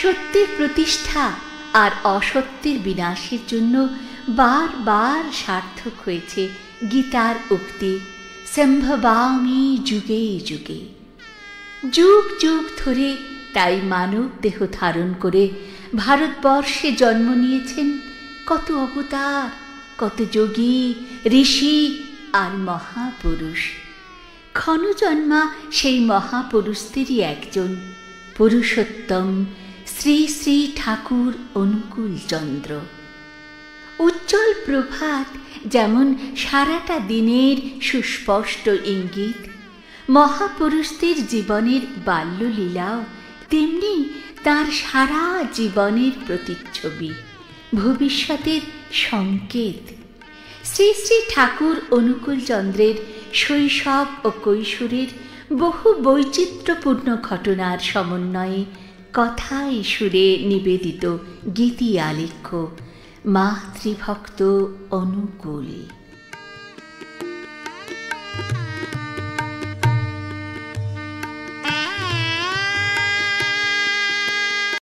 সত্যের প্রতিষ্ঠা আর অসত্যের বিনাশের জন্য বারবার সার্থক হয়েছে গীতার উক্তি সম্ভবামি যুগে যুগে। যুগ যুগ ধরে তাই মানব দেহ ধারণ করে ভারতবর্ষে জন্ম নিয়েছেন কত অবতার, কত যোগী, ঋষি আর মহাপুরুষ। ক্ষণজন্মা সেই মহাপুরুষদেরই একজন পুরুষোত্তম শ্রী শ্রী ঠাকুর অনুকূল চন্দ্র। উজ্জ্বল প্রভাত যেমন সারাটা দিনের সুস্পষ্ট ইঙ্গিত, মহাপুরুষদের জীবনের বাল্যলীলাও তেমনি তার সারা জীবনের প্রতিচ্ছবি, ভবিষ্যতের সংকেত। শ্রী শ্রী ঠাকুর অনুকূল চন্দ্রের শৈশব ও কৈশোরের বহু বৈচিত্র্যপূর্ণ ঘটনার সমন্বয়ে কথায় সুরে নিবেদিত গীতি আলেখ্য মাতৃভক্ত অনুকূল।